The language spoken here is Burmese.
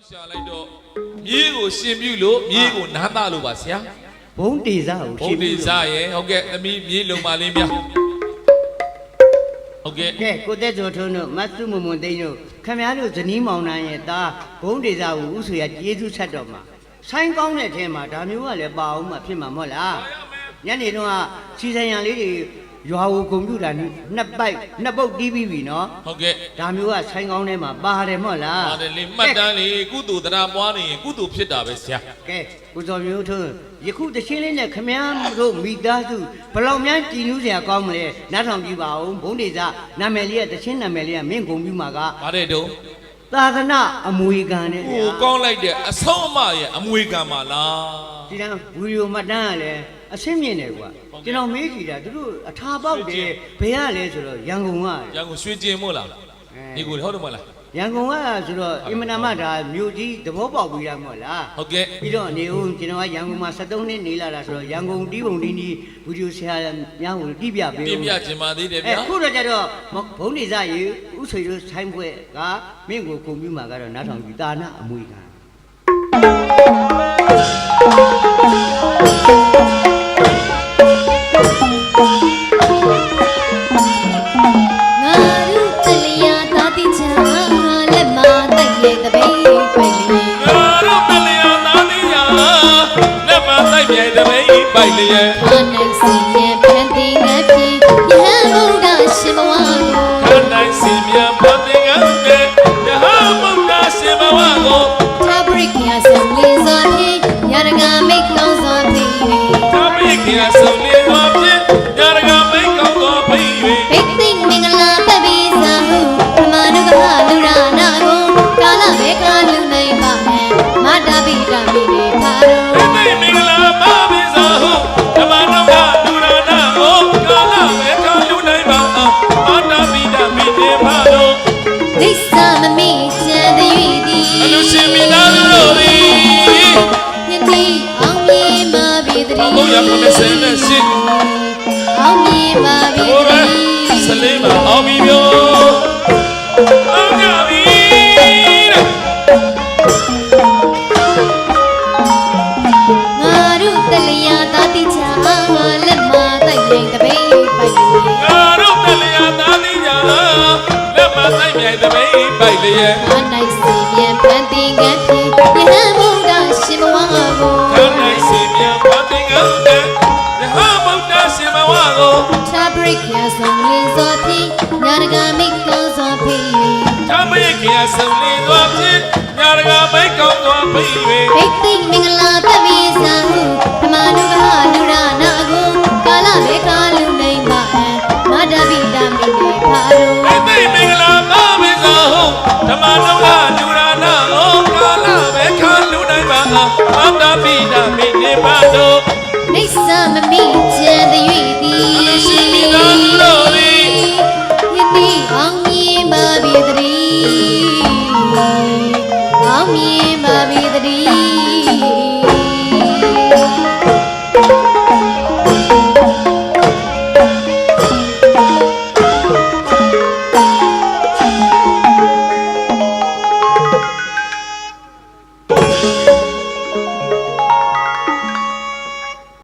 ရှာလိုက်တော့မြေးကိုရှင်ပြုလို့မြေးကိုနားသားလို့ပါဆရာဘုံတေစာကိုဘုံတေစာရဲ့ဟုတ်ကဲ့သမီးမြေးလုံပါလေးများဟုတ်ကဲ့ကဲကိုသက်ကျော်ထုံးတို့မတ်စုမမွန်သိန်းတို့ခမည်းတော်ဇနီးမောင်နှံရဲ့သားဘုံတေစာကိုဥဆွေရကျေးဇူးဆက်တော်မှာဆိုင်ကောင်းတဲ့အထဲမှာဒါမျိုးကလည်းပါအောင်မှဖြစ်မှာမဟုတ်လားညနေတော့စီဆိုင်ရန်လေးတွေရွာကိုကွန်ပျူတာနှစ်ပုတ်တီးပြီးပြီနော်ဟုတ်ကဲ့ဒါမျိုးကဆိုင်ကောင်းထဲမှာပါတယ်မဟုတ်လားပါတယ်လေမှတ်တမ်းလေကုသိုလ်တရားပွားနေရင်ကုသိုလ်ဖြစ်တာပဲဆရာကဲကိုစောမျိုးထုံးယခုတချင်းလေးနဲ့ခမည်းတို့မိသားစုဘလောက်များကြည်နူးစရာကောင်းမလဲနားထောင်ကြည့်ပါဦးဘုံဒေသနာမည်လေးကတချင်းနာမည်လေးကမင်းကုန်ပြမှာကပါတယ်တုံးသာသနာအမွေခံနဲ့ဟိုကောင်းလိုက်တဲ့အဆုံးအမရဲ့အမွေခံပါလားဒီတန်းဗီဒီယိုမှတ်တမ်းကလည်းအဆင့်မြင့်တယ်ကွာကျွန်တော်မေးကြည့်တာသူတို့အထာပေါက်တယ်ဘယ်ရလဲဆိုတော့ရန်ကုန်ကရန်ကုန်ရွှေကျင်မို့လားဒီကိုဟုတ်တယ်မဟုတ်လားရန်ကုန်ကဆိုတော့အင်မတန်မှဒါမြို့ကြီးသဘောပေါက်ပြီးရမှာလားဟုတ်ကဲ့ပြီးတော့နေဦးကျွန်တော်ကရန်ကုန်မှာ73နှစ်နေလာတာဆိုတော့ရန်ကုန်တီးပုံတီးနီးဗီဒီယိုဆရာများကိုပြပြပေးပြခြင်းပါသေးတယ်ဗျာအခုတော့ကျတော့ဘုံနေစားရေဥဆွေတို့ဆိုင်ပွဲကမင်းကိုကုန်ပြမှာကတော့နားထောင်ပြီးတာနာအမွေခံပိုက်လျက်ခနိုင်စီမြန်ဖန်တင်ငါပြီယဟန်ဘုရားရှင်ဘဝကိုခနိုင်စီမြန်ဖန်တင်ငါပြီယဟန်ဘုရားရှင်ဘဝကိုသာပရိခေဆံလေးစွာဖြင့်ရတကမိတ်ကောင်းစွာဖြင့်သာပရိခေဆံလေးစွာဖြင့်ရတကမိတ်ကောင်းစွာဖြင့်ဘိသိမင်္ဂလာပပိစာဟုဓမ္မနုကဟလူရနာကိုကာလဘေကလူနိုင်ပါနဲ့မတာပိတာမိနေပါတော့ဘိသိမင်္ဂလာပပိစာဟုဓမ္မနုကလူရနာကိုကာလဘေကလူနိုင်ပါမတာပိတာမိနေပါတော့လိစာမမိချန်သည်သည်အလူရှင်မိသားစုတို့သည်ယနေ့အောင်မြင်ပါပြီတည်း398အောင်မြင်ပါပြီတည်းစလေးမအောင်ပြီပြောအောင်ကြပြီငါတို့တလျာသာတိချာလက်မတိုက်ရင်တပိတ်ပိုက်လေငါတို့တလျာသာတိချာလက်မတိုက်မြိုင်တပိတ်ပိုက်လေခနိုင်စီမြန်ဖန်တင်ငါဖြင့်ယဟန်ဘုရားရှင်ဘဝကိုခနိုင်စီမြန်ဖန်တင်ငါဖြင့်ယဟန်ဘုရားရှင်ဘဝကိုသာပရိခေဆံလေးစွာဖြင့်ညာတကမိတ်ကောင်းစွာဖြင့်သာပရိခေဆံလေးစွာဖြင့်ညာတကမိတ်ကောင်းစွာဖြင့်ဘိသိမင်္ဂလာပပိစာ